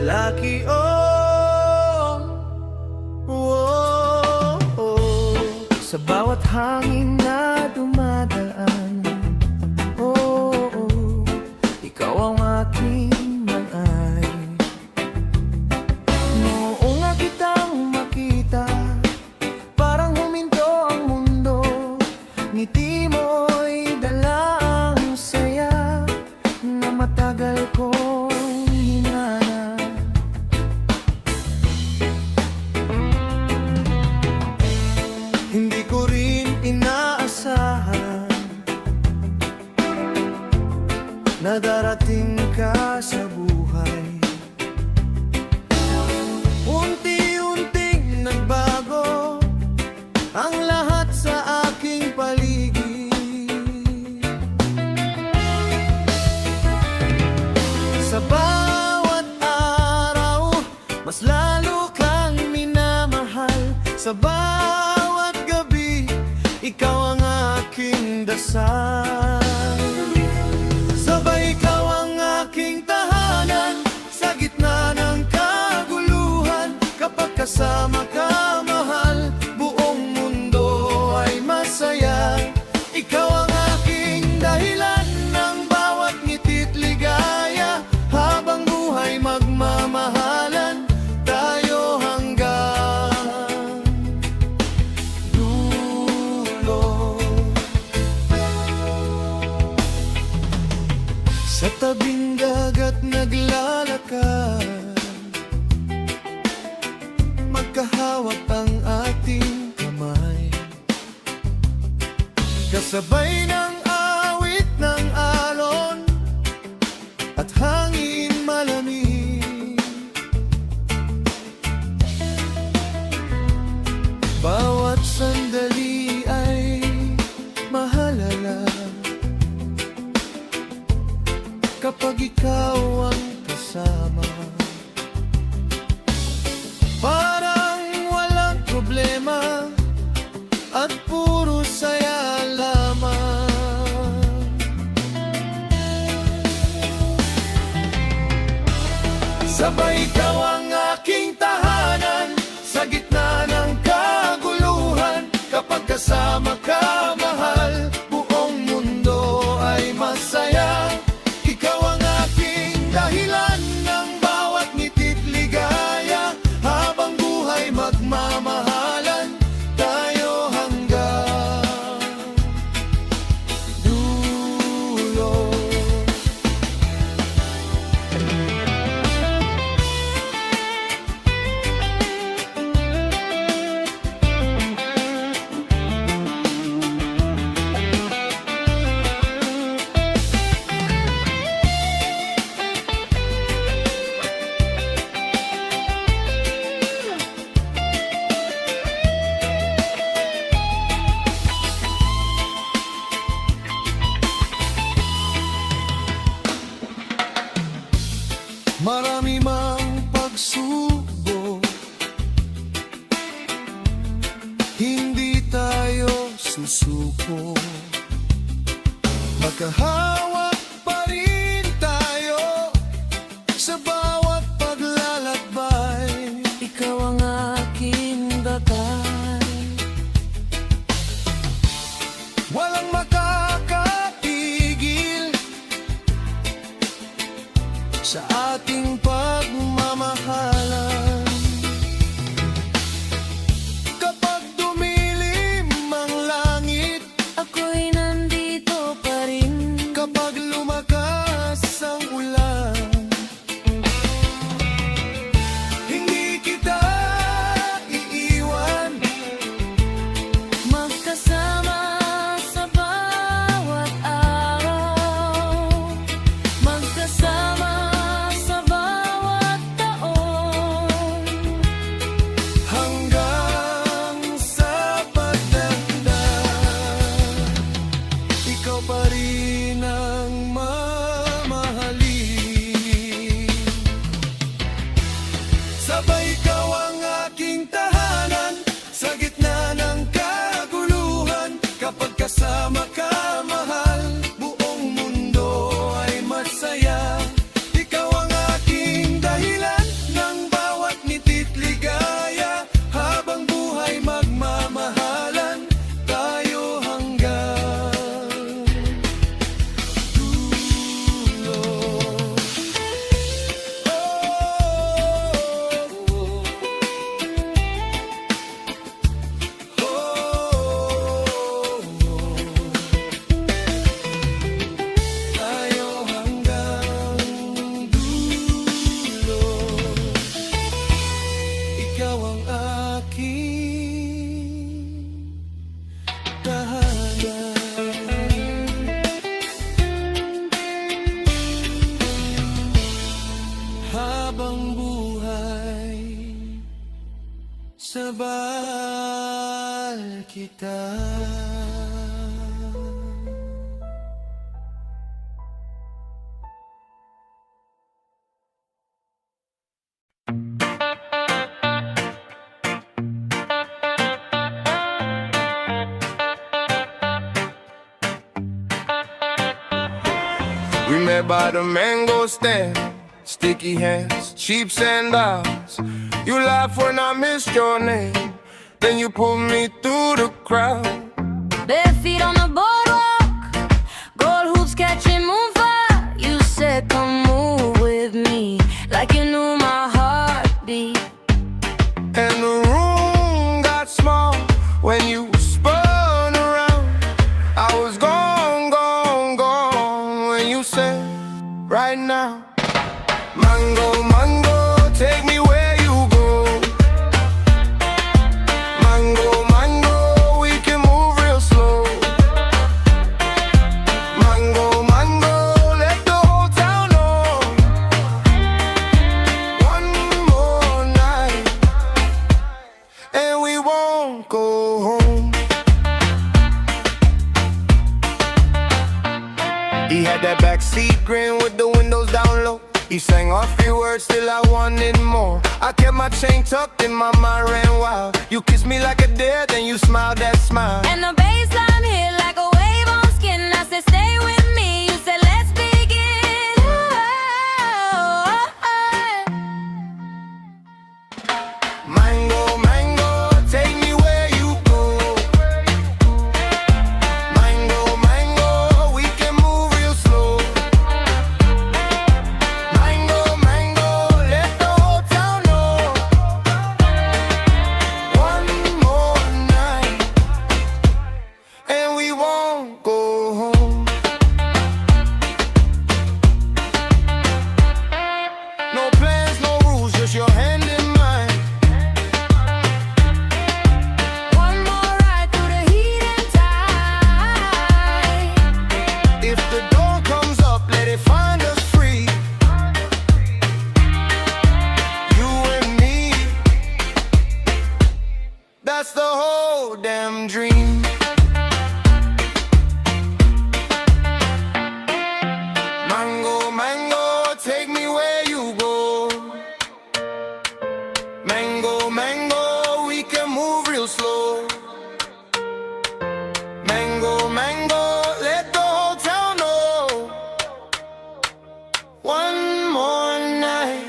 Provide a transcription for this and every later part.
lalaki, oh, oh, oh. Sa bawat hangin na dumadaan, oh, oh, ikaw ang aking malay. Noong nga kitang makita, parang huminto ang mundo. Ngiti mo'y dala ang saya na matagal kong hinanap. Hindi ko rin inaasahan na darating ka sa buhay. Unti-unting nagbago ang lahat sa aking paligid. Sa bawat araw, mas lalo kang minamahal. Sa bawat gabi, ikaw ang aking dasal. Sabay ikaw ang aking tahanan sa gitna ng kaguluhan. Kapag kasama ka, mahal, buong mundo ay masaya. Ikaw ang aking dahilan ng bawat ngiti't ligaya. Habang buhay magmamahalan tayo hanggang dulo. Sa tabing dagat naglalakad, magkahawak ang ating kamay. Kasabay ng awit ng alon at hangin malamig. Bawat sandali ay mahalala kapag ikaw ang kasama. Parang walang problema at puro saya lamang. Sabay ikaw ang aking tahanan sa gitna ng kaguluhan. Kapag kasama ka, mahal, buong mundo ay masaya. Ikaw ang aking dahilan ng bawat ngiti't ligaya. Habang buhay magmamahalan tayo hanggang dulo. Marami mang pagsubok, hindi tayo susuko. Magkahawak pa rin tayo sa bawat paglalakbay. Ikaw ang aking dakay, walang makakatigil sa ating pagmamahalan. Kapag dumilim ang langit, ako'y nandito pa rin. Kapag lumakas ang ulan, hindi kita iiwan. Magkasama sa bawat araw, magkasama sa bawat taon. habang buhay sabal kita. We met by the mango stand, sticky hands, cheap sandals. You laughed when I missed your name, then you pulled me through the crowd. Bare feet on the boardwalk, gold hoops catching moonfire. You said come move with me, like you knew my heartbeat. And the room got small when you spun around. I was gone, gone, gone when you said, right now. Mango, mango, take me where you go. Mango, mango, we can move real slow. Mango, mango, let the whole town know. One more night, and we won't go home. He had that backseat grin with the windows down low. He sang a few words till I wanted more. I kept my chain tucked and my mind ran wild. You kissed me like a dare, then you smiled that smile. And the baseline hit like a wave on skin. I said stay with me, you said let's begin. Mango, mango, take me where you go. Mango, mango, we can move real slow. Mango, mango, let the whole town know. One more night, and we won't go home. No plans, no rules, just your hand in mine. One more ride through the heat and tide. If the door comes up, let it find us free. You and me, that's the whole damn dream. Mango, mango, take me where you go. Mango, mango, we can move real slow. Mango, mango, let the whole town know. One more night,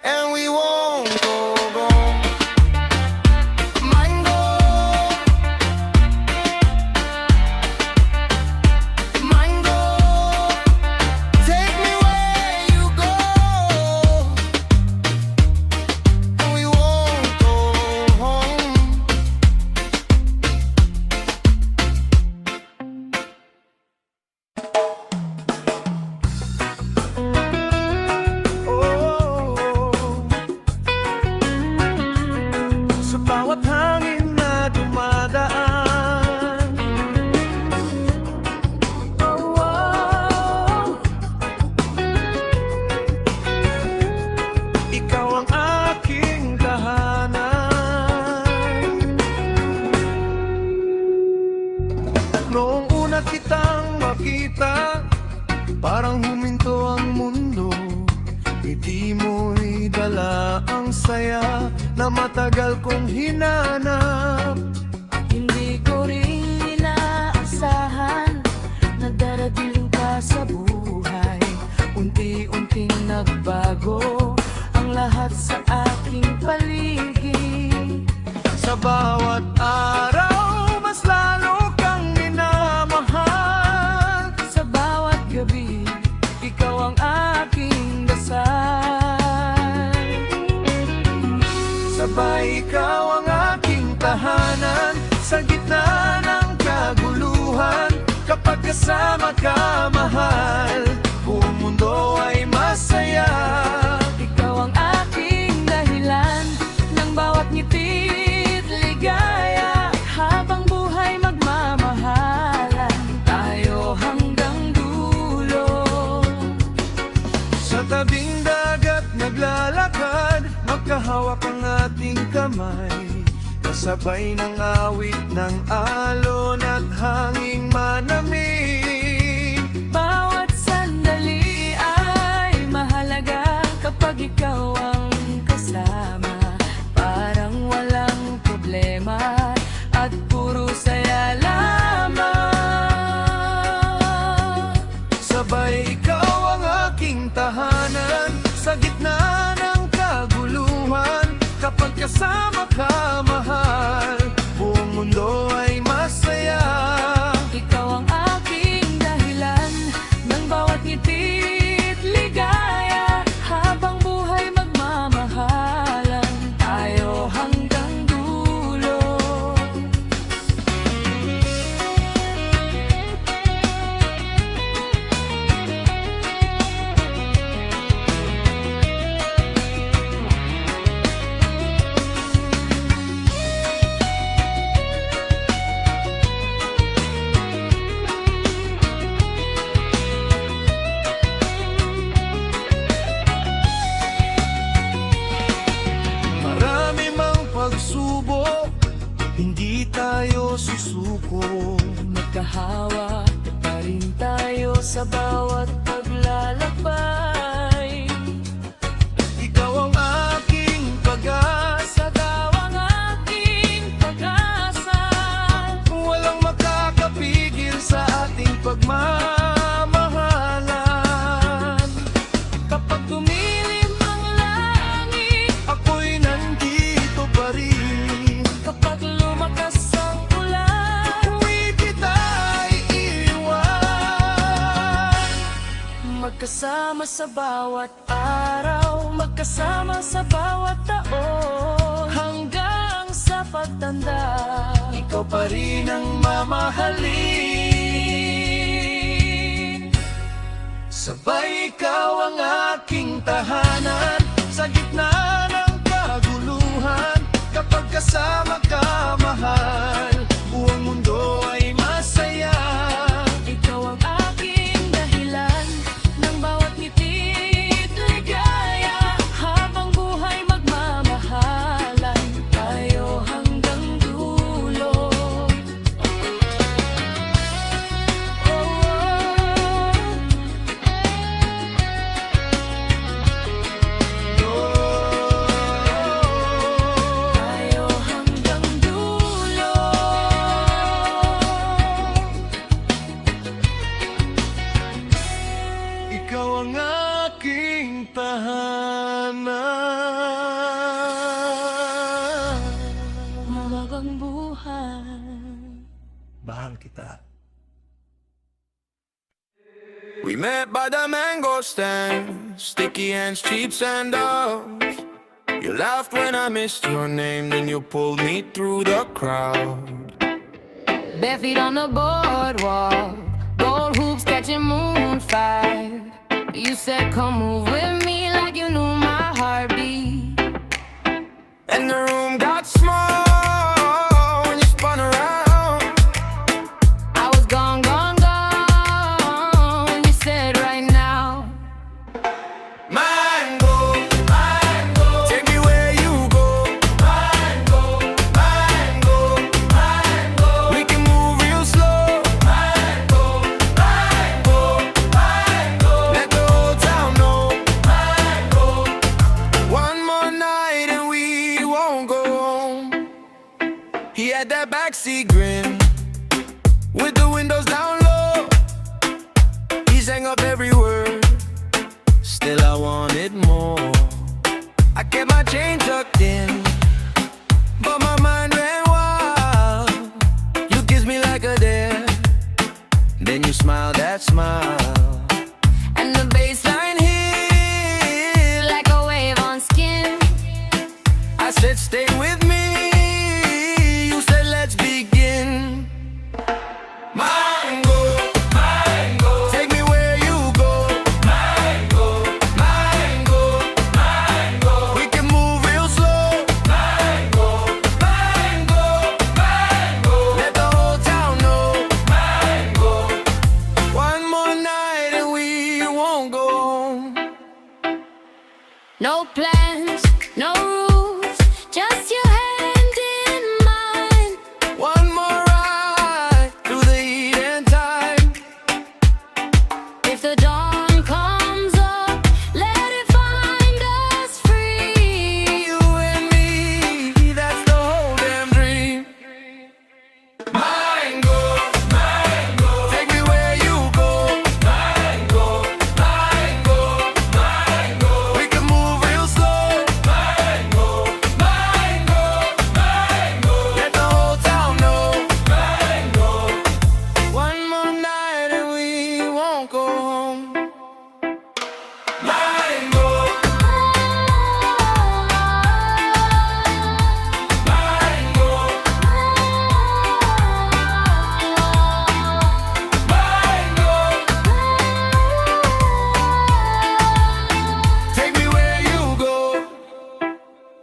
and we won't go home. Mango, mango, take me where you go, and we won't go home. Sa bawat hangin na dumadaan, ikaw ang aking tahanan. Noong una kitang makita, parang huminto ang mundo. Ngiti mo'y dala ang saya na matagal kong hinanap. Hindi ko rin inaasahan na darating ka sa buhay. Unti-unting nagbago ang lahat sa aking paligid. Sa bawat araw, mas lalo kang minamahal. Sa bawat gabi, ikaw ang aking dasal. Sabay ikaw ang aking tahanan sa gitna ng kaguluhan. Kapag kasama ka, mahal, buong mundo ay masaya. Ikaw ang aking dahilan ng bawat ngiti't ligaya. Habang buhay magmamahalan tayo hanggang dulo. Sa tabing dagat naglalakad, magkahawak ang ating kamay, kasabay ng awit ng alon at hanging manamig. Bawat sandali ay mahalaga kapag ikaw ang kasama. Parang walang problema at puro saya lamang. Sabay ikaw ang aking tahanan, sa gitna ng kaguluhan. Kapag kasama ka, mahal, buong mundo ay masaya. Ikaw ang aking dahilan ng bawat ngiti't ligaya. Habang buhay magmamahalan tayo hanggang dulo. Marami mang pagsubok, hindi tayo susuko. Magkahawak pa rin tayo sa bawat paglalakbay. Ikaw ang aking pag-asa, Ikaw ang aking pag-asa. walang makakapigil sa ating pagmamahalan. Kapag tumilim ang langit, Ako'y nandito pa rin, kapag lumakas ang ulan, hindi kita iiwan. magkasama sa bawat araw, magkasama sa bawat taon, hanggang sa pagtanda. Ikaw pa rin ang mamahalin. Sabay ikaw ang aking tahanan, sa gitna ng kaguluhan. Kapag kasama ka, mahal, buong mundo ay masaya. Ikaw ang aking dahilan ng bawat ngiti't ligaya. Habang buhay magmamahalan tayo hanggang dulo. Tayo hanggang dulo. Ikaw ang aking tahanan. Mawagang buhay. Mahal kita. We met by the mango stand, sticky hands, cheap sandals. You laughed when I missed your name, then you pulled me through the crowd. Bare feet on the boardwalk, gold hoops catching moonfire. You said, come move with me like you knew my heartbeat. And the room got small when you spun around. I was gone, gone, gone. You said right now. Mango, mango, take me where you go. Mango, mango, mango, we can move real slow. Mango, mango, mango, let the whole town know. Mango, one more night and we won't go home. He had that backseat grin with the windows down low. He sang up every word, still I wanted more. I kept my chain tucked in, but my mind ran wild. You kissed me like a dare, then you smiled that smile. And the baseline hit like a wave on skin. I said stay with me, you said let's begin. Mango, mango, take me where you go. Mango, mango, mango, we can move real slow. Mango, mango, mango, let the whole town know. Mango, one more night No plans, no rules, just your hand in mine. One more ride through the heat and time. If the dawn comes up, let it find us free. You and me, that's the whole damn dream. Mango, mango, take me where you go. Mango, mango, mango, we can move real slow. Mango, mango, mango, let the whole town know. Mango, one more night and we won't go home. Mango, mango, take me where you go.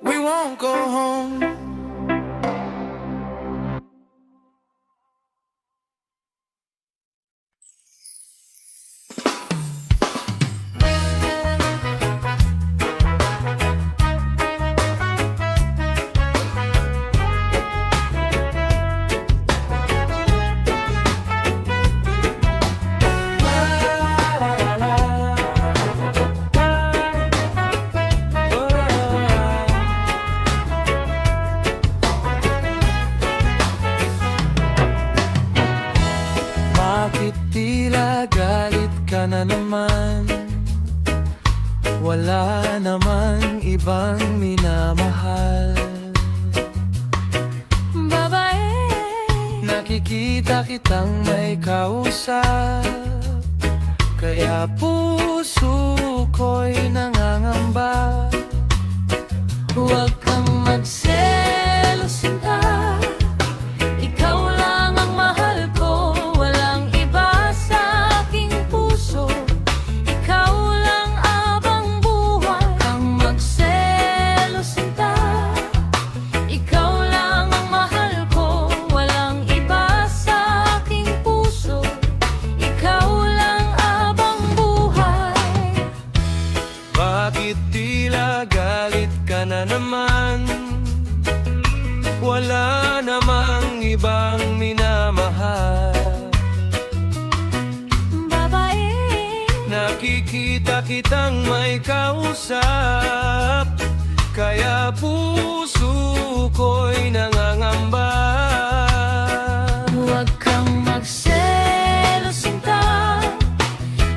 We won't go home. Bakit tila galit ka na naman? Wala namang ibang minamahal. Babae, Nakikita kitang may kausap, kaya puso ko'y nangangamba. huwag kang magselos, sinta. Ikaw lang ang mahal ko, walang iba sa aking puso. Ikaw lang abang buhay. Kang magselos, sinta. Ikaw lang ang mahal ko, walang iba sa aking puso. Ikaw lang abang buhay. Bakit tila galit ka na naman? Wala namang ibang minamahal. Babae, Nakikita kitang may kausap, kaya puso ko'y nangangamba. huwag kang magselos, sinta.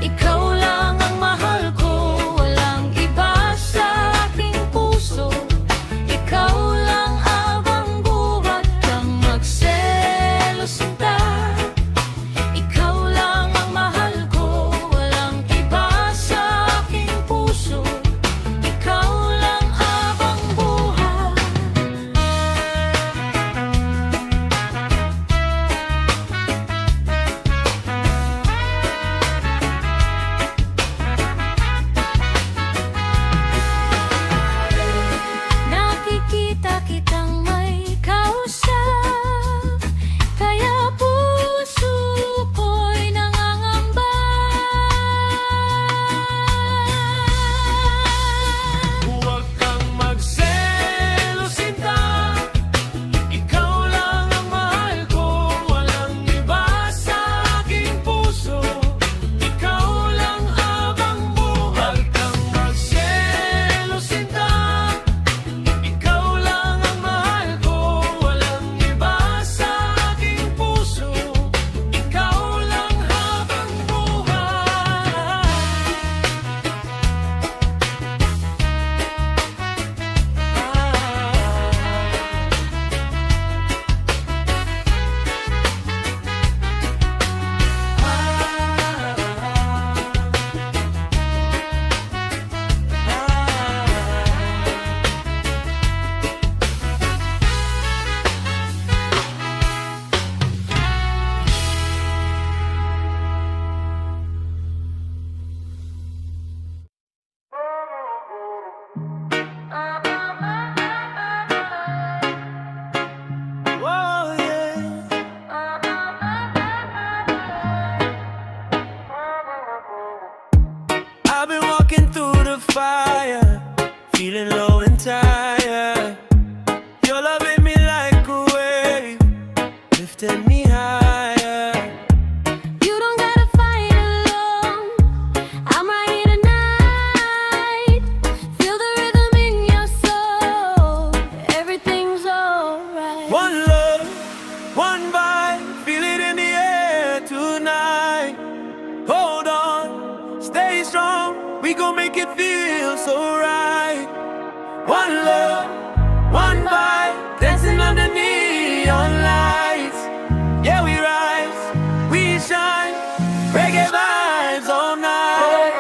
Ikaw lang ang mahal ko, walang iba sa aking puso. Ikaw lang abang buhay. Kang magselos, sinta. Ikaw lang ang mahal ko, walang iba sa aking puso. Ikaw lang abang buhay. Nakikita kitang may kausap, kaya puso ko'y nangangamba. Huwag kang magselos, sinta. Ikaw lang ang mahal ko, walang iba sa aking puso. Ikaw lang abang buhay. Huwag kang magselos, sinta. Ikaw lang ang mahal ko, walang iba sa aking puso. Ikaw lang habang buhay. Whoa, yeah. I've been walking through the fire, feeling low and tired. Your love hit me like a wave, lifted me higher. You don't gotta fight alone. I'm right here tonight. Feel the rhythm in your soul. Everything's alright. One love, one vibe, feel it in the air tonight. Hold on, stay strong, we gon' make it feel so right. One love, one vibe, dancing under neon lights. Yeah, we rise, we shine, reggae vibes all night.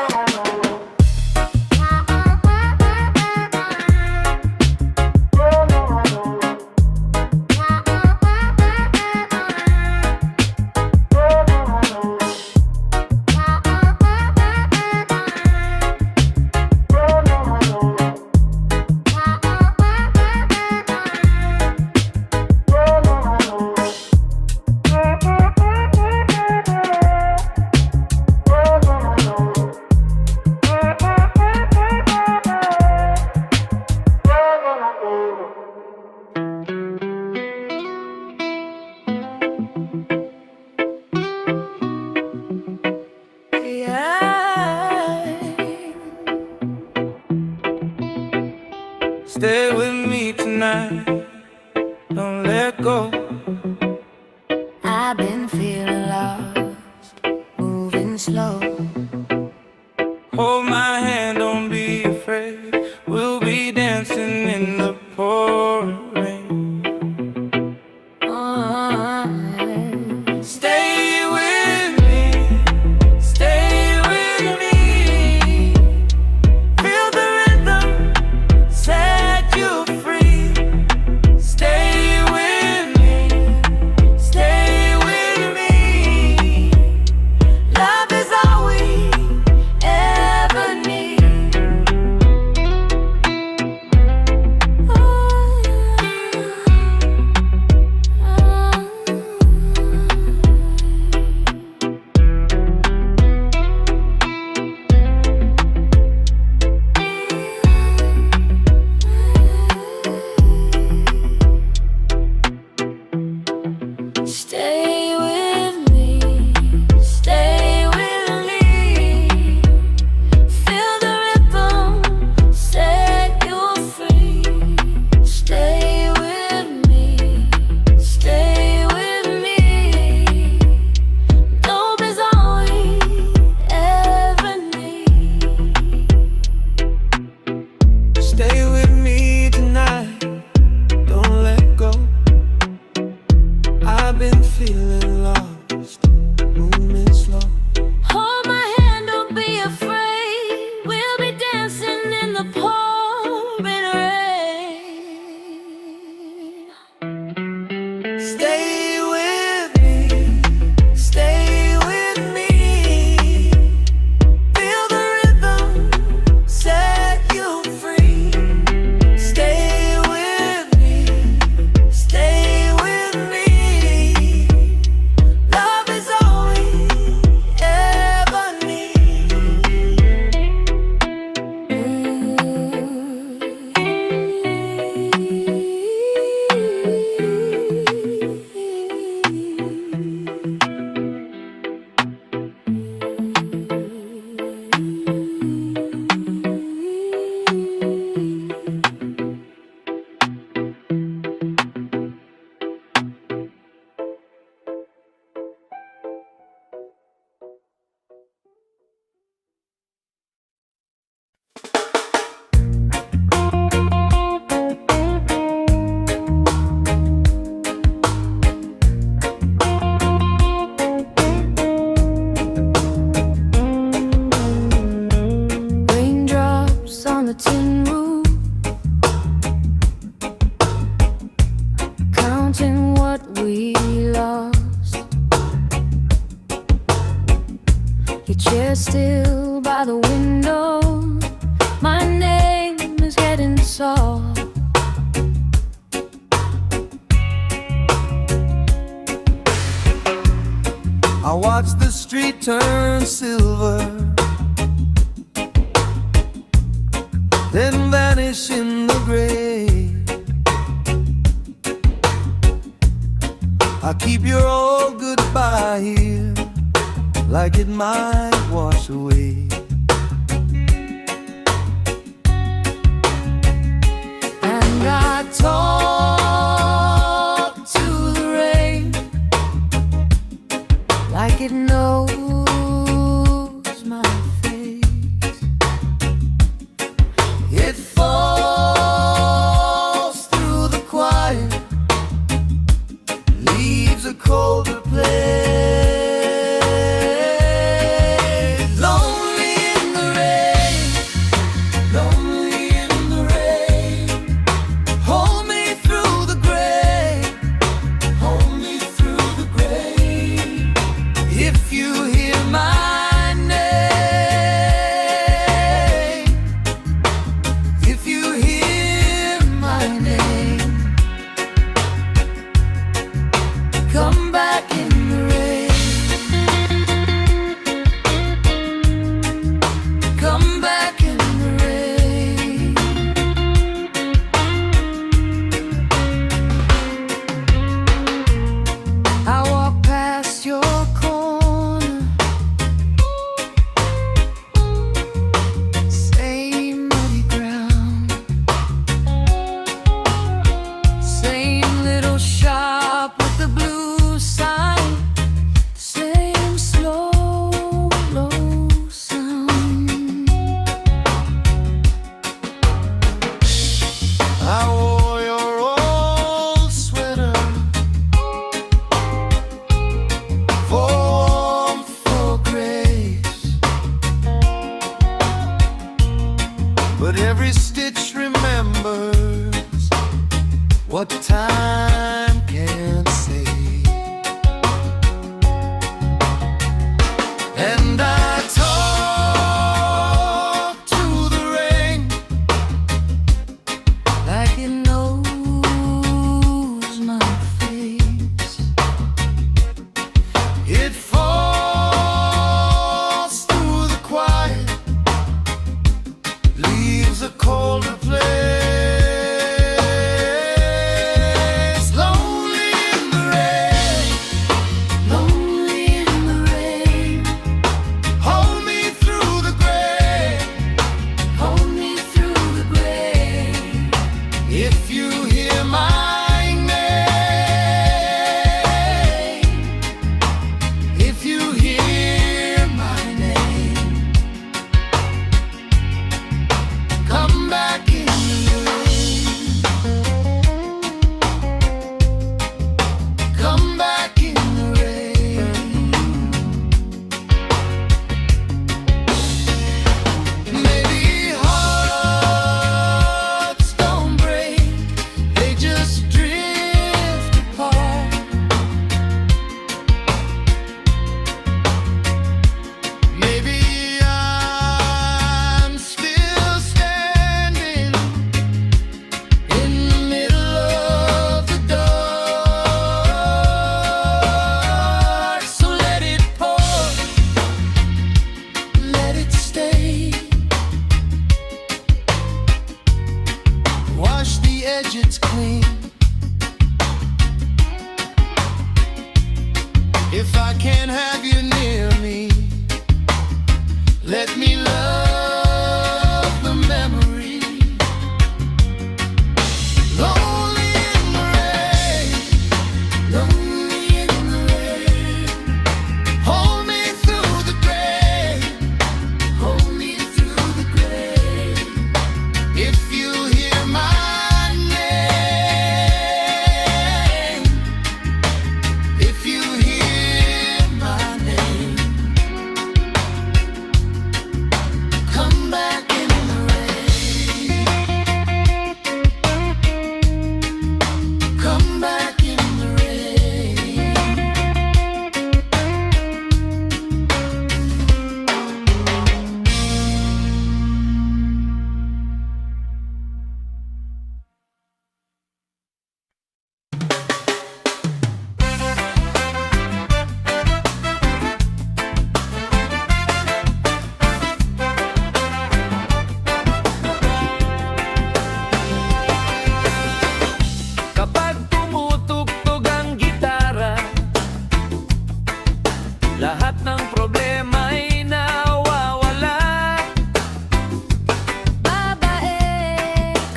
Stay with me tonight, don't let go. I've been feeling lost, moving slow. Hold my hand, don't be afraid. We'll be dancing in the pouring rain. Stay with me, stay with me. Feel the rhythm, set you free. Stay with me, stay with me. Love is all we ever need. Stay with me, stay with me. Feel the rhythm, set you free. Stay with me, stay with me. Love is all we ever need. Stay with me tonight, don't let go. I've been feeling lost, moving slow. Hold my hand, don't be afraid. We'll be dancing in the pouring rain. Stay with me, stay with me. Feel the rhythm, set you free. Stay with me, stay with me. Love is all we ever Raindrops on the tin roof, counting what we lost. Your chair still by the window. My name is getting soft. I watch the street turn silver. then vanish in the grave. I keep your old goodbye here, like it might wash away. And I talk to the rain like it knows my face. It falls through the quiet, leaves a colder place. Lonely in the rain, lonely in the rain. Hold me through the grave, hold me through the grave. If you hear my name, if you hear my name, come back in the rain. Come back in the rain. I walk past your corner, same muddy ground, same little shop with the blue sign, same slow, low sound. I wore your old sweater for warmth, for grace, but every stitch remembers what time can't say. And I talk to the rain Like it knows my face. It falls through the quiet, leaves a colder place. Lonely in the rain, Lonely in the rain. hold me through the grave. Hold me through the grave. If you hear my name, if you hear my name, come back in the rain. Come back in the rain. Maybe hearts don't break, they just drift apart. Maybe I'm still standing in the middle of the dark. So let it pour, let it stay. Wash the edges clean. If I can't have you near me, let me love the memory. Lonely in the rain, Lonely in the rain. hold me through the grave. Hold me through the grave. If you hear my name, if you hear my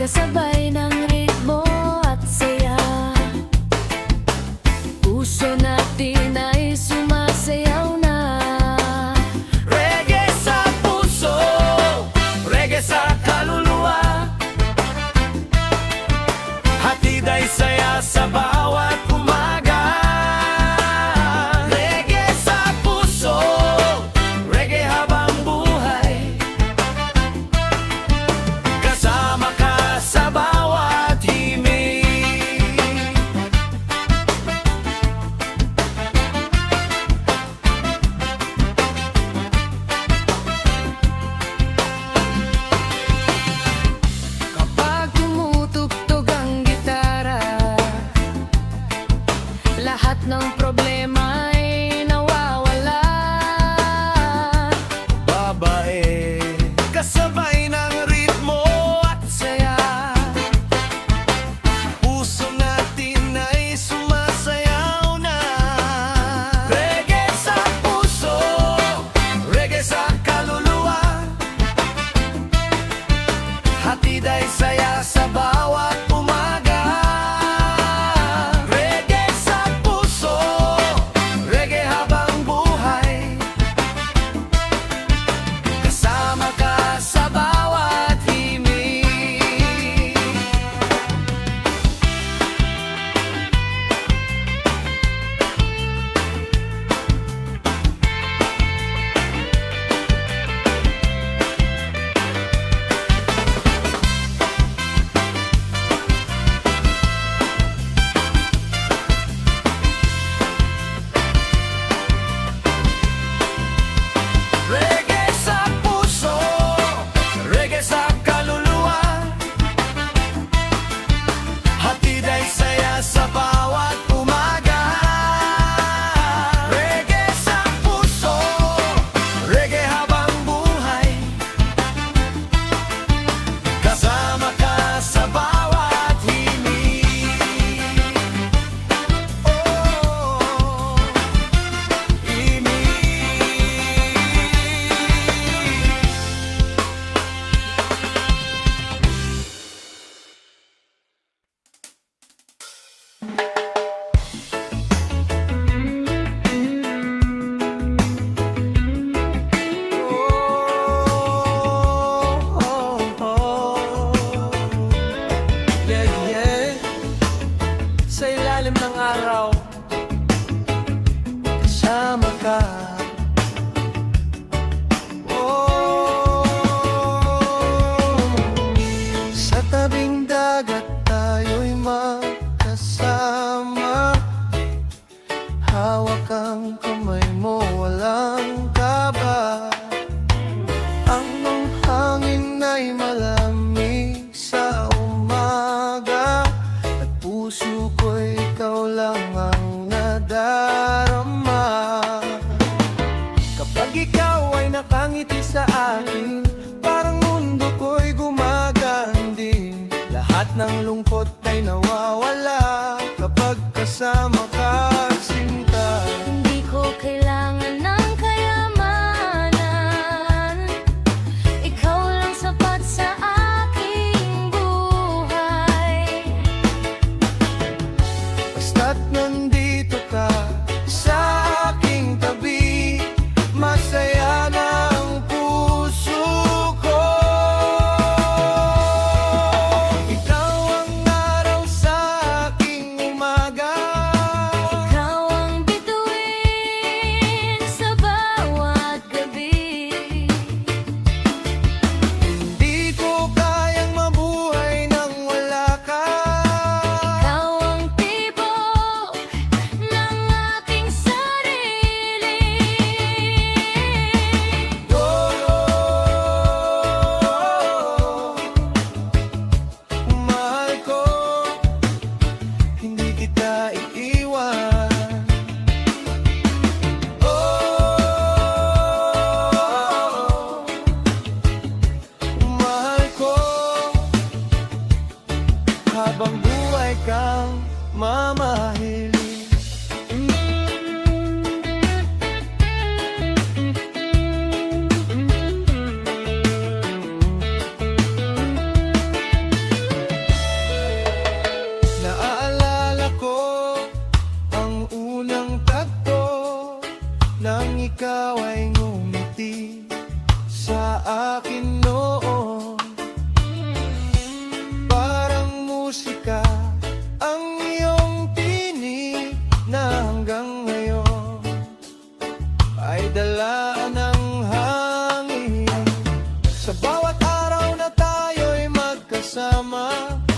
kasabay ng ritmo at saya. Puso natin ay sumasayaw na. Reggae sa puso, reggae sa kaluluwa, hatid ay saya sa bawat umaga. Reggae sa puso, reggae habang buhay, kasama ka sa bawat himig. Kapag tumutugtog ang gitara, lahat ng problema ay nawawala. Babae, kasabay ng ritmo at saya, puso natin ay sumasayaw na. Reggae sa puso, reggae sa kaluluwa, hatid ay saya sa bawat umaga. Reggae sa puso, reggae habang buhay, kasama ka sa bawat himig. Reggae sa puso, reggae sa kaluluwa, hatid ay saya sa bawat umaga. Reggae sa puso, reggae habang buhay, kasama ka sa bawat himig. Oh, himig. Yeah, yeah. Sa ilalim ng araw, kasama ka. Sa tabing dagat tayo'y magkasama, hawak ang kamay mo, walang kaba. Ang hangin ay malamig sa umaga, at puso ko'y ikaw lang ang nadarama. Kapag ikaw ay nakangiti sa akin, parang mundo ko'y gumaganding. Lahat ng lungkot ay nawawala kapag kasama ka, sinta. Hindi ko kailangan ng kayamanan, ikaw lang sapat sa aking buhay. Basta't nandito ka sa aking tabi, masaya na ang puso ko. Ikaw ang araw sa aking umaga, Ikaw ang bituin sa bawat gabi. hindi ko kayang mabuhay nang wala ka. Ikaw ang tibok ng aking sarili. Mahal ko, hindi kita iiwan. Mahal ko, habang buhay kang mamahalin. kasama,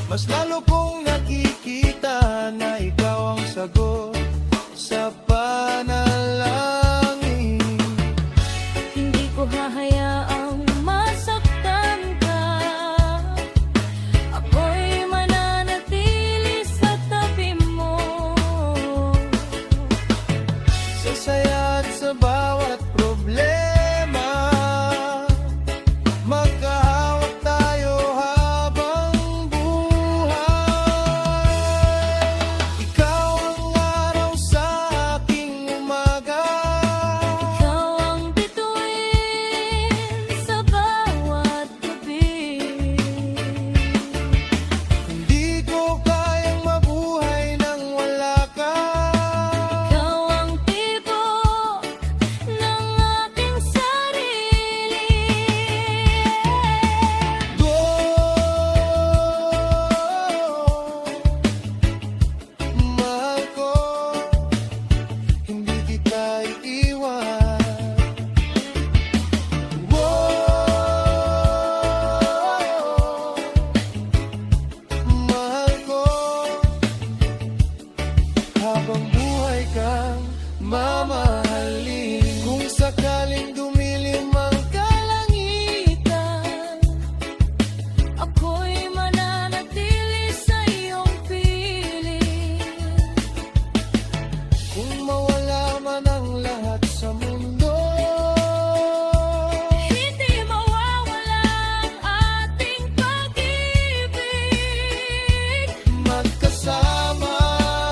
mas lalo kong nakikita na ikaw ang sagot sa panalangin. Hindi ko hahayaang masaktan ka. Ako'y mananatili sa tabi mo. Sa saya at sa bawat problema, magkahawak tayo habang buhay. Ikaw ang araw sa aking umaga, Ikaw ang bituin sa bawat gabi. hindi ko kayang mabuhay nang wala ka. Ikaw ang tibok ng aking sarili. Go, mahal ko, hindi kita iiwan. Mahal ko, habang buhay kang mamahalin. Kung sakaling dumilim ang kalangitan, Ako'y mananatili sa iyong piling. kung mawala man ang lahat sa mundo, Hindi mawawala ang ating pag-ibig. magkasama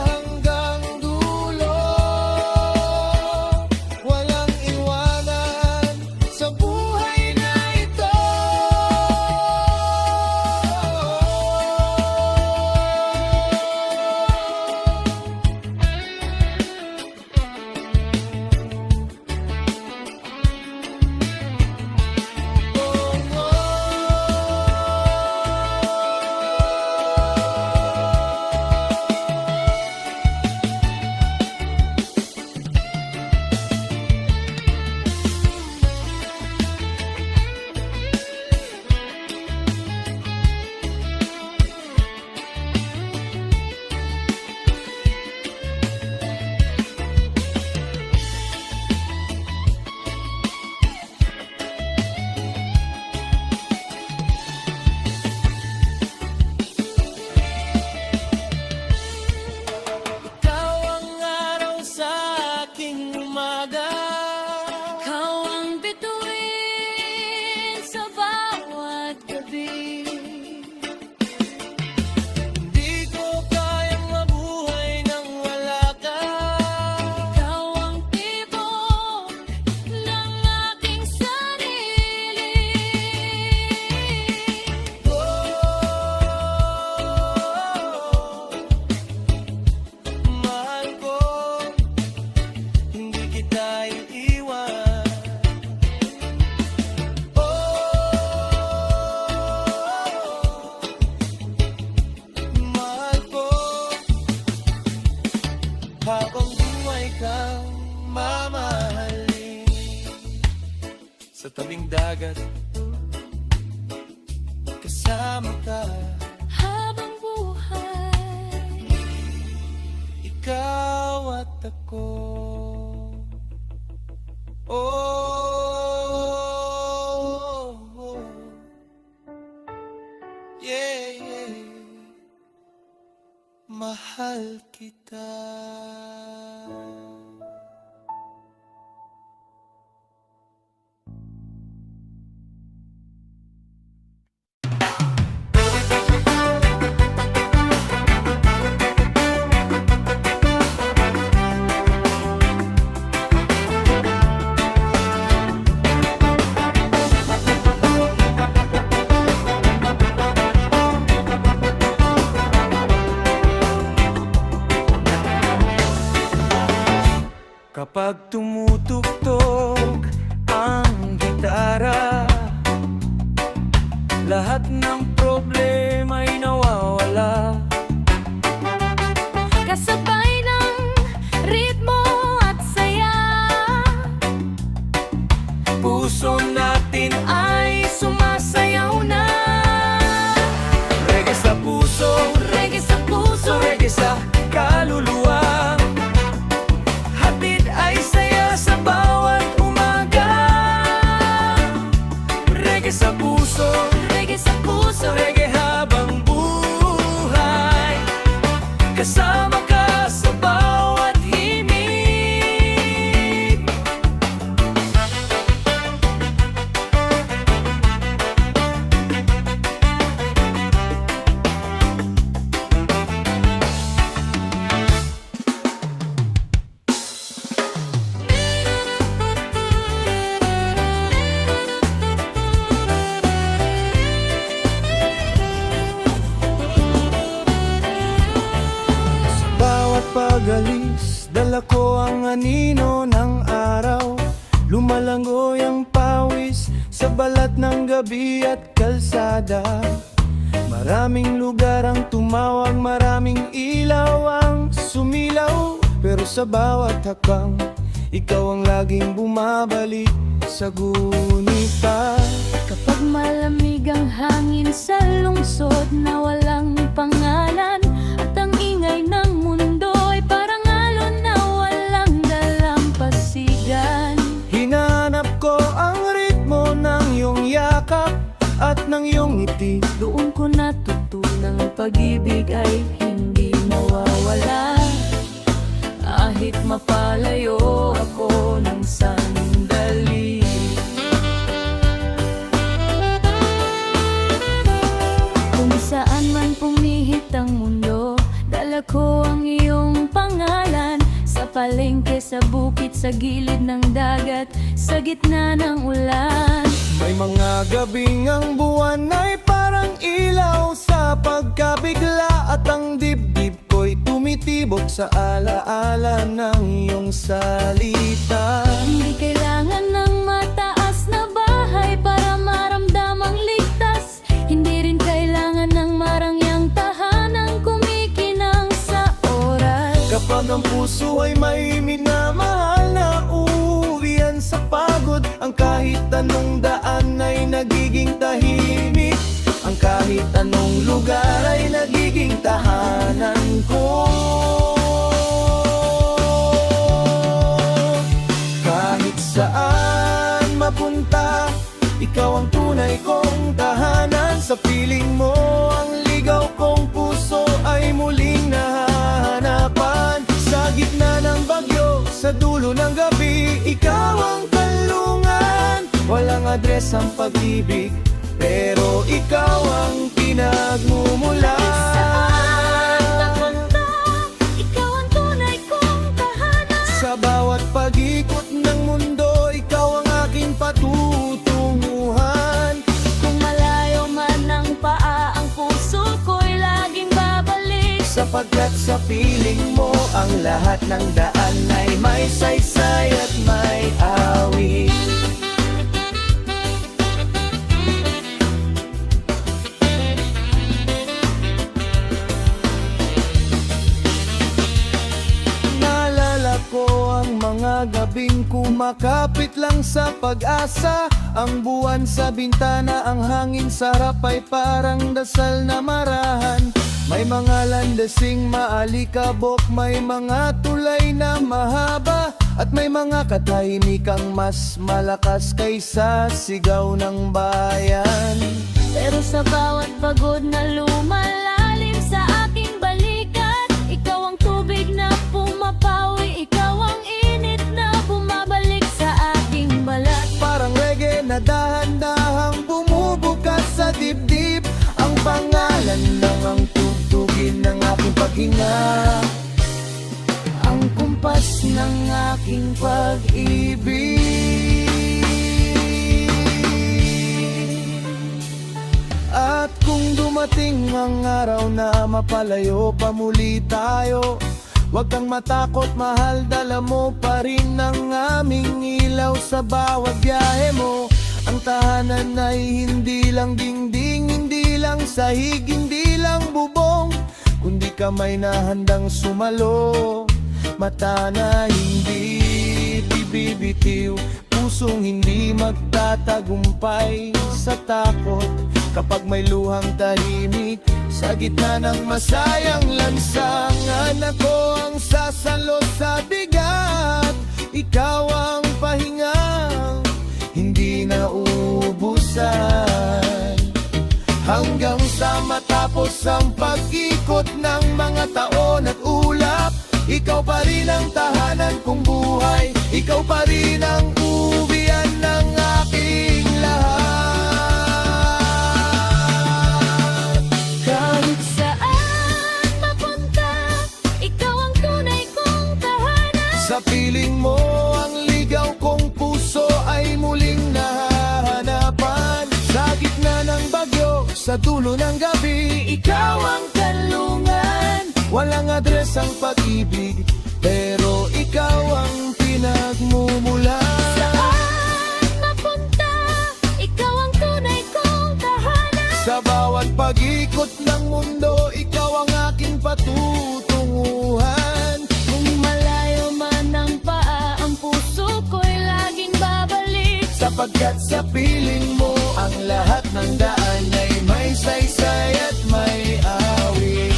hanggang dulo, walang iwanan sa buhay na ito. Ikaw ang araw sa aking umaga, Ikaw ang bituin sa bawat gabi. hindi ko kayang mabuhay nang wala ka. Ikaw ang tibok ng aking sarili. Mahal ko, hindi kita iiwan. Mahal ko, habang buhay kang mamahalin. Sa tabing dagat, kasama ka. Habang buhay, Ikaw at ako. Oh, yeah, yeah. Mahal kita. Kapag tumutugtog ang gitara, lahat ng problema'y nawawala. kasabay ng ritmo at saya. Puso natin ay sumasayaw na. pag-alis, dala ko ang anino ng araw. Lumalangoy ang pawis sa balat ng gabi at kalsada. Maraming lugar ang tumawag, maraming ilaw ang sumilaw. Pero sa bawat hakbang, ikaw ang laging bumabalik sa gunita. Kapag malamig ang hangin sa lungsod na walang pangalan, at ang ingay ng mundo ay parang alon na walang dalampasigan. Hinanap ko ang ritmo ng iyong yakap at ng iyong ngiti. Doon ko natutunang pag-ibig ay hindi mawawala. Kahit mapalayo ako ng sandali. Kung saan man pumihit ang mundo, dala ko ang iyong pangalan. Sa palengke, sa bukit, sa gilid ng dagat, sa gitna ng ulan. May mga gabing ang buwan ay parang ilaw sa pagkabigla, at ang dibdib ko'y tumitibok sa alaala ng iyong salita. Hindi kailangan ng mataas na bahay para maramdamang ligtas. Hindi rin kailangan ng marangyang tahanang kumikinang sa oras. Kapag ang puso ay may minamahal na uuwian sa pagod, ang kahit anong daan ay nagiging tahimik. Ang kahit anong lugar ay nagiging tahanan ko. Kahit saan mapunta, ikaw ang tunay kong tahanan. Sa piling mo, ang ligaw kong puso ay muling nahahanapan. Sa gitna ng bagyo, sa dulo ng gabi, ikaw ang kanlungan. Walang adres ang pag-ibig, pero ikaw ang pinagmumulan. Saan napunta, ikaw ang tunay kong tahanan. Sa bawat pag-ikot ng mundo, ikaw ang aking patutunguhan. Kung malayo man ang paa, ang puso ko'y laging babalik. Sapagkat sa piling mo, ang lahat ng daan ay may saysay at may awit. Mga gabing kumakapit lang sa pag-asa, ang buwan sa bintana, ang hangin sa harap ay parang dasal na marahan. May mga landasing maalikabok, may mga tulay na mahaba, at may mga katahimikang mas malakas kaysa sigaw ng bayan. Pero sa bawat pagod na lumalalim sa aking balikat, ikaw ang tubig na pumapawi, ikaw ang init na bumabalik sa aking balat. Parang reggae na dahan-dahang bumubukas sa dibdib, ang pangalan ng ang tugtugin ng aking paghinga, ang kumpas ng aking pag-ibig. At kung dumating ang araw na mapalayo pa muli tayo, huwag kang matakot mahal, dala mo pa rin ang aming ilaw sa bawat biyahe mo. Ang tahanan ay hindi lang dingding, hindi lang sahig, hindi lang bubong, kundi kamay na handang sumalo, mata na hindi bibitiw, pusong hindi magtatagumpay sa takot. Kapag may luhang tahimik sa gitna ng masayang lansangan, ako ang sasalo sa bigat, ikaw ang pahingang hindi na uubusan. Hanggang sa matapos ang pag-ikot ng mga taon at ulap, ikaw pa rin ang tahanan kong buhay, ikaw pa rin ang uwian ng aking lahat. Kahit saan mapunta, ikaw ang tunay kong tahanan. Sa piling mo, ang ligaw kong puso ay muling nahahanapan. Sa gitna ng bagyo, sa dulo ng gabi, Ikaw ang kanlungan. Walang adres ang pag-ibig, pero ikaw ang pinagmumulan. Saan mapunta? Ikaw ang tunay kong tahanan. Sa bawat pag-ikot ng mundo, ikaw ang aking patutunguhan. Kung malayo man ang paa, ang puso ko'y laging babalik. Sapagkat sa piling mo, ang lahat ng daan ay may saysay at may awit.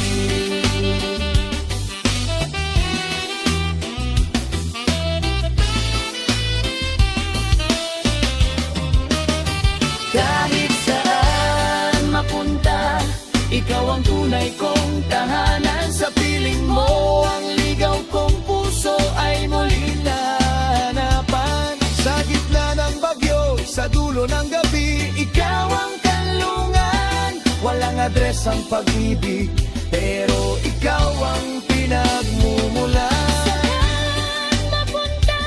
Kahit saan mapunta, ikaw ang tunay kong tahanan. Sa piling mo, ang ligaw kong puso ay muling nahanapan. Sa gitna ng bagyo, sa dulo ng gabi, ikaw ang kanlungan. Walang adres ang pag-ibig, pero ikaw ang pinagmumulan. Saan mapunta?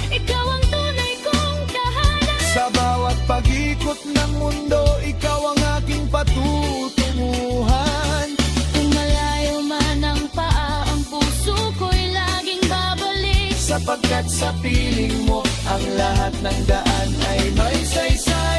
Ikaw ang tunay kong tahanan. Sa bawat pag-ikot ng mundo, ikaw ang aking patutunguhan. Kung malayo man ang paa, ang puso ko'y laging babalik. Sapagkat sa piling mo, ang lahat ng daan ay may saysayan.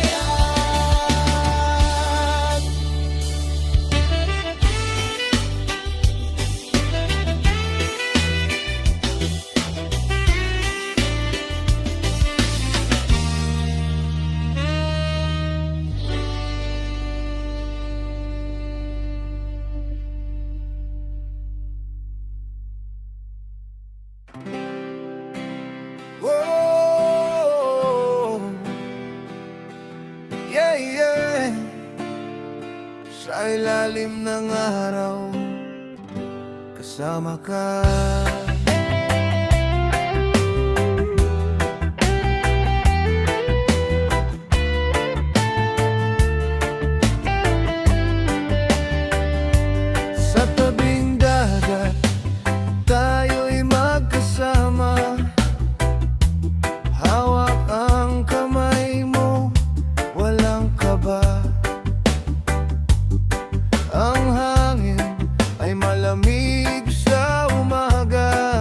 Whoa, yeah, yeah. Sa ilalim ng araw, kasama ka. Sa tabing dagat, tayo'y magkasama. Hawak ang kamay mo, walang kaba. Ang hangin ay malamig sa umaga.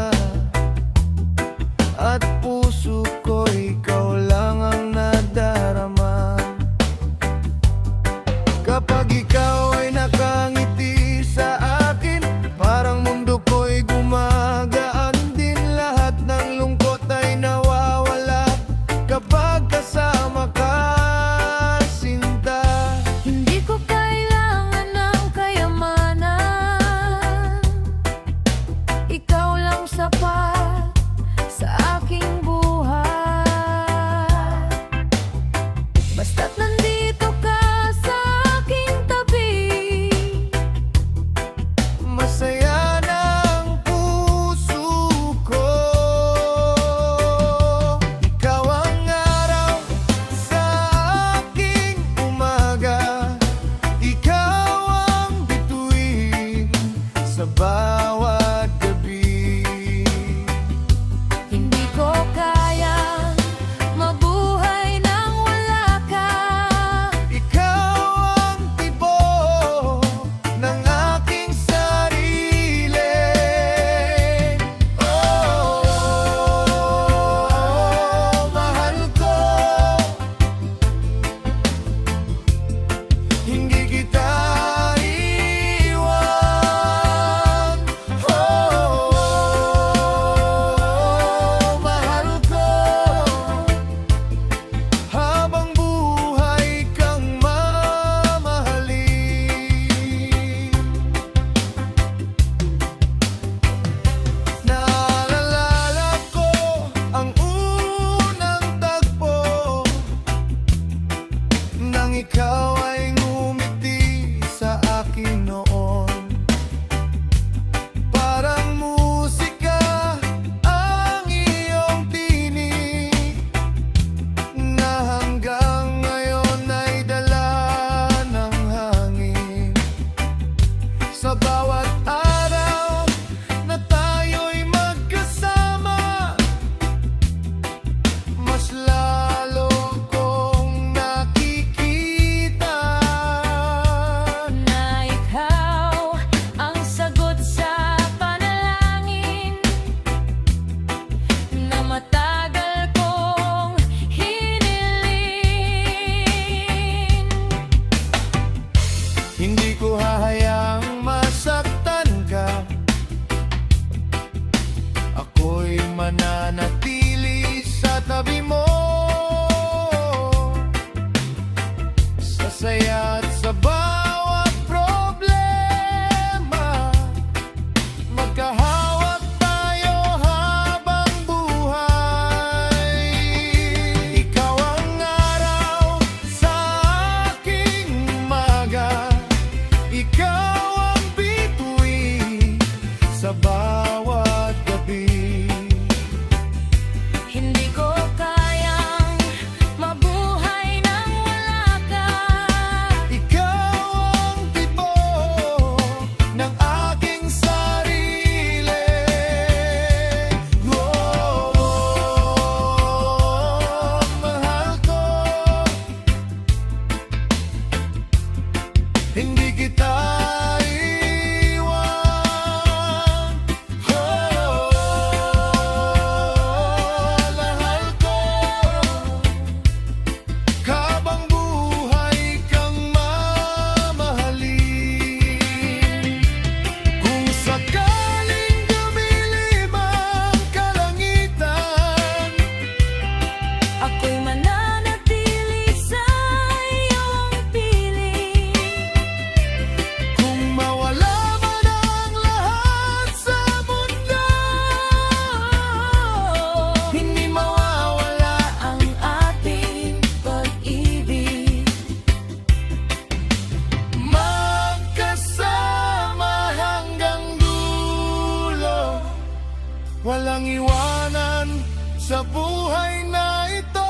sa buhay na ito.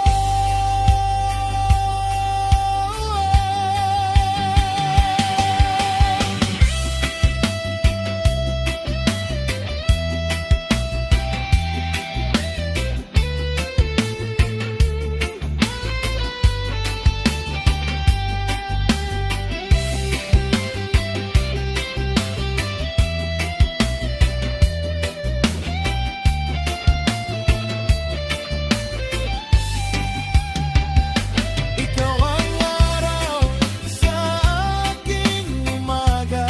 Ikaw ang araw sa aking umaga,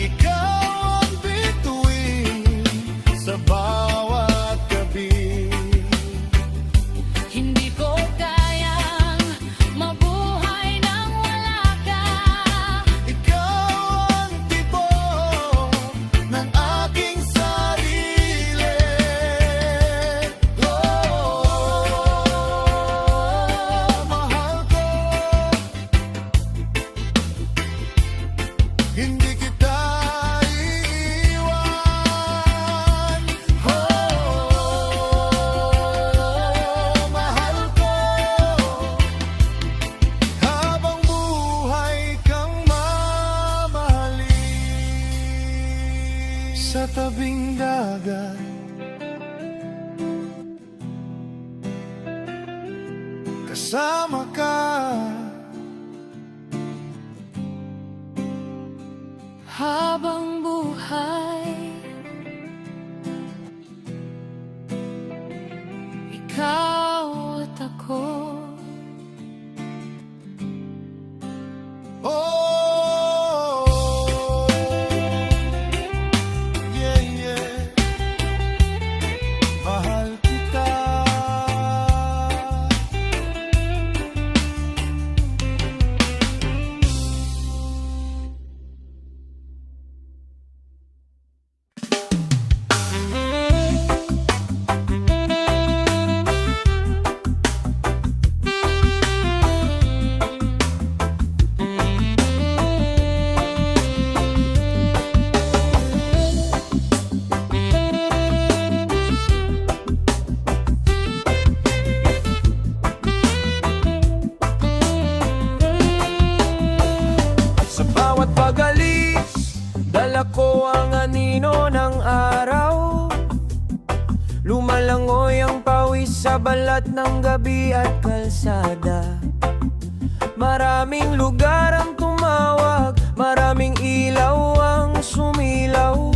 ikaw ang bituin sa bawat gabi. Hindi ko kayang mabuhay nang wala ka. Ikaw ang tibok ng aking sarili. Mahal ko, hindi kita iiwan. Mahal ko, habang buhay kang mamahalin. Sa tabing dagat, kasama ka. Habang buhay, ikaw at ako. Oh, yeah, yeah. Mahal kita. Sa bawat pag-alis, dala ko ang anino ng araw. Lumalangoy ang pawis sa balat ng gabi at kalsada. Maraming lugar ang tumawag, maraming ilaw ang sumilaw.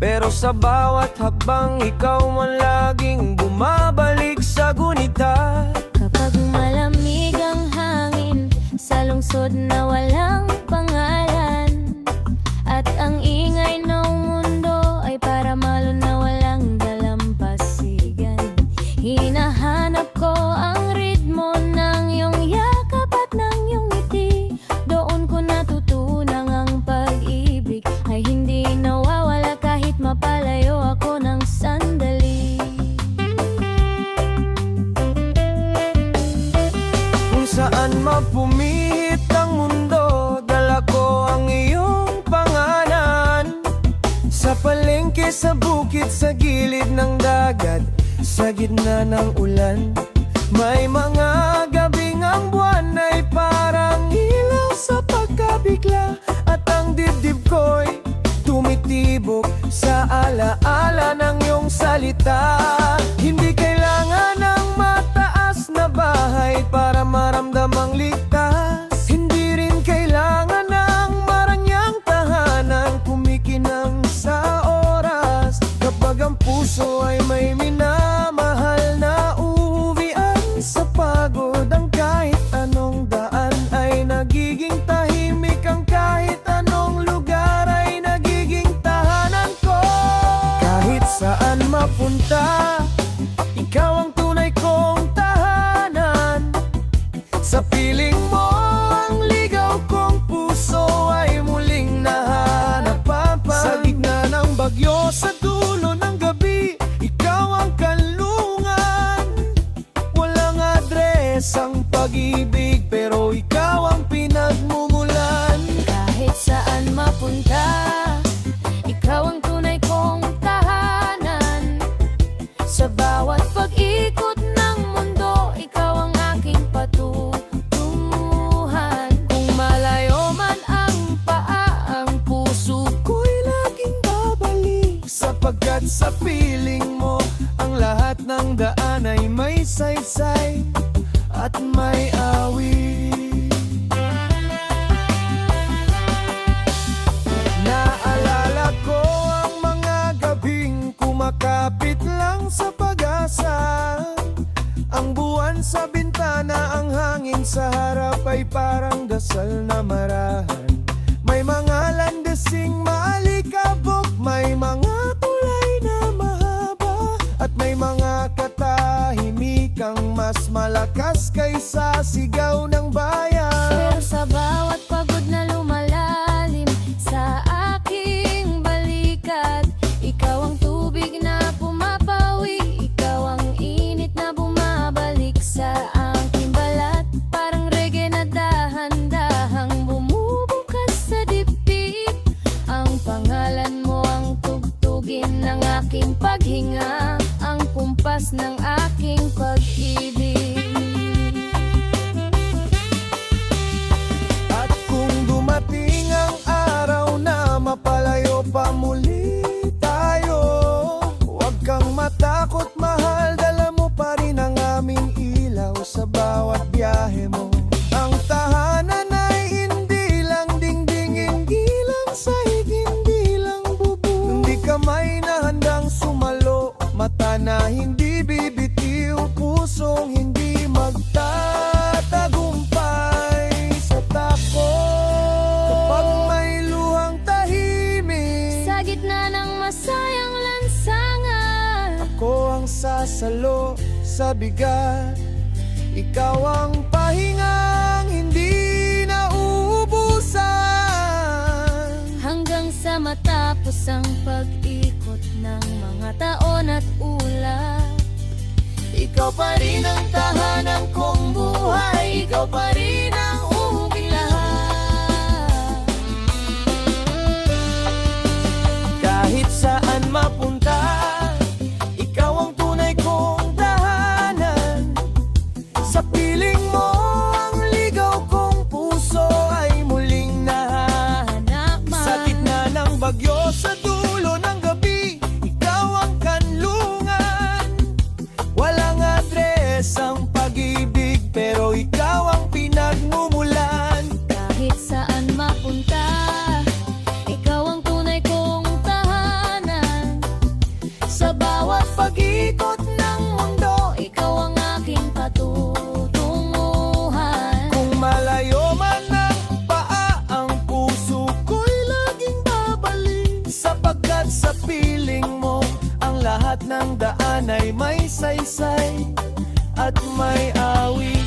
Pero sa bawat hakbang, ikaw man laging bumabalik sa gunita. Kapag malamig ang hangin sa lungsod na walang pangalan, at ang ingay ng mundo ay para malo na walang dalampasigan, hinahanap ko ang ritmo ng iyong yakap at ng iyong ngiti. Doon ko natutunang ang pag-ibig ay hindi nawawala kahit mapalayo ako ng sandali. Kung saan mapumihit ang mundo, dala ko ang iyong pangalan. Sa palengke, sa bukid, sa gilid ng dagat, sa gitna ng ulan, may mga gabing ang buwan ay parang ilaw sa pagkabigla. At ang dibdib ko'y tumitibok sa alaala ng iyong salita. Hindi kailangan ng mataas na bahay para maramdamang ligtas. Hindi rin kailangan ng maranyang tahanan kumikinang sa oras. Kapag ang puso ay may minamahal na uwian sa pagod, ang kahit anong daan ay nagiging tahimik. Ang kahit anong lugar ay nagiging tahanan ko. Kahit saan mapunta, ikaw ang tunay kong tahanan. Sa piling mo, ang ligaw kong puso ay muling nahanapan. Sa gitna ng bagyo, sa dulo ng gabi, ikaw ang kanlungan. Walang adres ang pag-ibig, pero ikaw ang pinagmumulan. Kahit saan mapunta, ikaw ang tunay kong tahanan. Sa bawat sapagkat sa piling mo ang lahat ng daan ay may saysay at may awit. Naalala ko ang mga gabing kumakapit lang sa pag-asa, ang buwan sa bintana, ang hangin sa harap ay parang dasal na marahan. May mga landesing maalikabok, may mga tulay na mahaba, at may mga katahimikang mas malakas kaysa sigaw ng bayan. Pero sa bawat pagod na lumalalim sa aking balikat, ikaw ang tubig na pumapawi, ikaw ang init na bumabalik sa aking balat. Parang reggae na dahan-dahang bumubukas sa dibdib. Ang pangalan mo ang tugtugin ng aking paghinga, ang kumpas ng aking pag-ibig. At kung dumating ang araw na mapalayo pa muli tayo, huwag kang matakot mahal, dala mo pa rin ang aming ilaw sa bawat biyahe mo. Ang tahanan ay hindi lang dingding, hindi lang sahig, hindi lang bubong. Hindi kamay na handang sumalo, mata na hindi bibitiw, pusong hindi magtatagumpay sa takot. Kapag may luhang tahimik, Sa gitna ng masayang lansangan, ako ang sasalo sa bigat. Ikaw ang pahingang hindi nauubusan. hanggang sa matapos ang pag-ikot ng mga taon at ulap. Ikaw pa rin ang tahanan kong buhay, ikaw pa rin ang uhing lahat. Kahit saan mapunta, ikaw ang tunay kong tahanan. Sa piling mo ang ligaw kong puso ay muling nahahanap. Sa gitna ng bagyo, sa dulo ng gabi, ikaw ang kanlungan. Walang adres ang pag-ibig, pero ikaw ang pinagmumulan. Kahit saan mapunta, ikaw ang tunay kong tahanan. Sa bawat pag-ikot ng mundo, Ikaw ang aking patutunguhan. kung malayo man ang paa, ang puso ko'y laging babalik. Sapagkat sa piling mo ang lahat ng daan ay may saysay at may awit.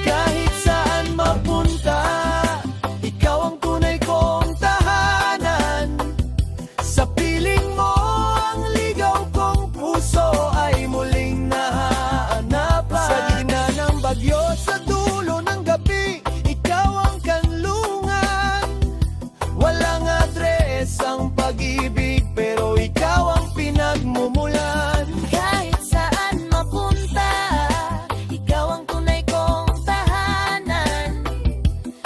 Kahit saan mapunta, ikaw ang tunay kong tahanan. Sa piling mo ang ligaw kong puso ay muling nahaanapan. Sa gitna ng bagyo, sa dulo ng gabi, ikaw ang kanlungan. Walang adres ang pag-ibig, pero ikaw ang pinagmumulan. Kahit saan mapunta, ikaw ang tunay kong tahanan.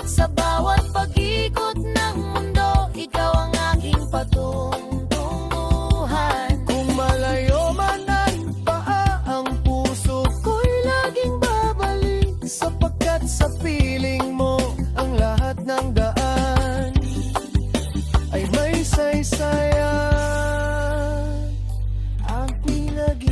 Sa bawat pag-ikot ng mundo, ikaw ang aking patutunguhan. Kung malayo man ang paa, ang puso ko'y laging babalik. Sapagkat sa piling mo ang lahat ng daan ay may saysayan ang pinag-ibig.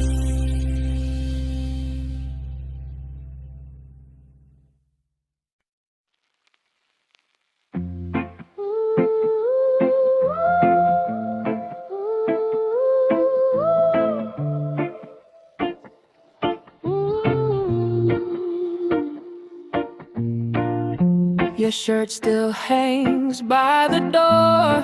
Your shirt still hangs by the door,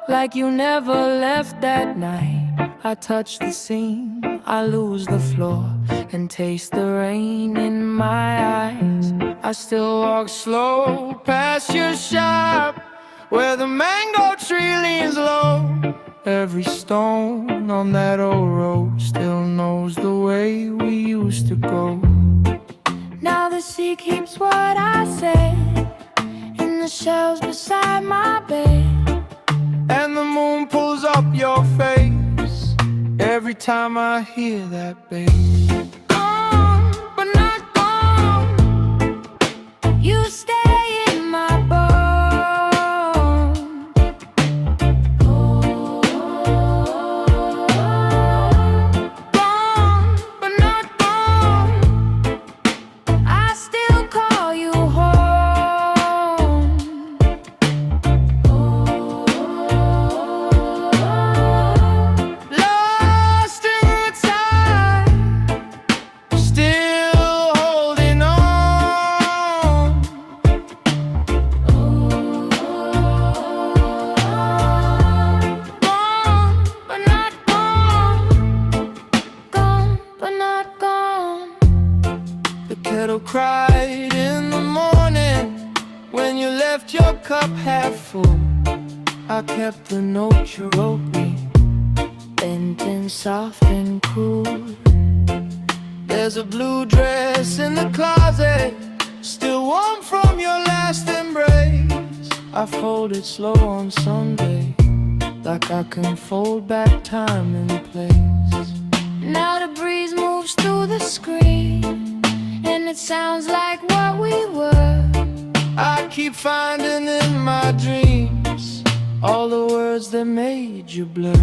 like you never left that night. I touch the seam, I lose the floor, and taste the rain in my eyes. I still walk slow past your shop, where the mango tree leans low. Every stone on that old road still knows the way we used to go. Now the sea keeps what I said in the shelves beside my bed, And the moon pulls up your face every time I hear that bass. gone but not gone. You stay in my bones. Gone but not gone. I still call you home. Lost in the tide, still holding on. Gone but not gone. Gone but not gone. The kettle cried in the morning when you left your cup half full. I kept the note you wrote me, Bent and soft and cool. there's a blue dress in the closet, still warm from your last embrace. I fold it slow on Sunday, like I can fold back time and place. Now the breeze moves through the screen, and it sounds like what we were. I keep finding in my dreams all the words that made you blur.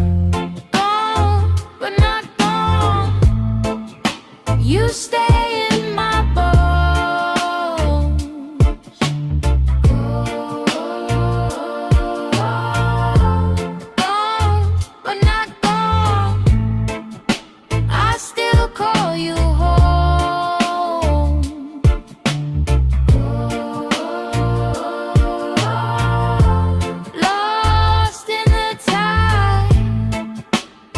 Gone but not gone. You stay in my bones. Gone but not gone. I still call you home. Lost in the tide,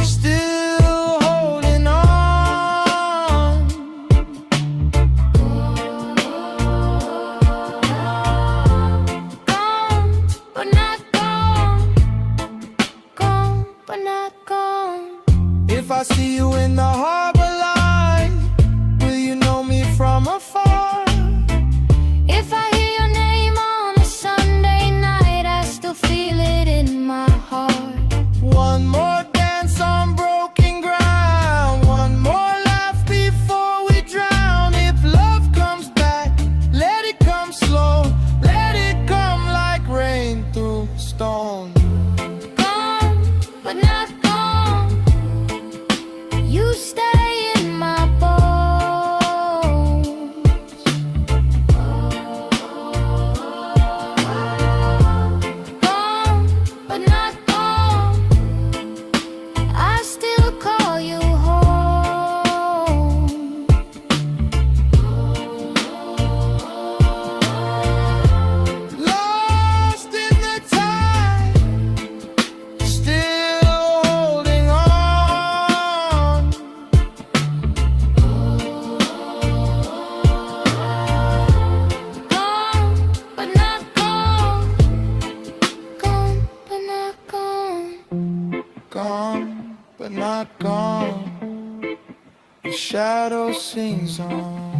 Still holding on. gone but not gone. Gone but not gone. If I see you in the harbor light, will you know me from afar? If I hear your name on a Sunday night, I still feel it in my heart. One more dance on broken ground, one more laugh before we drown. If love comes back, let it come slow, let it come like rain through stone. Gone but not gone. You stay in my bones. Gone but not gone. I still call you home. Lost in the tide, still holding on. Gone but not gone. Gone but not gone. Gone, but not gone. The shadow sings on.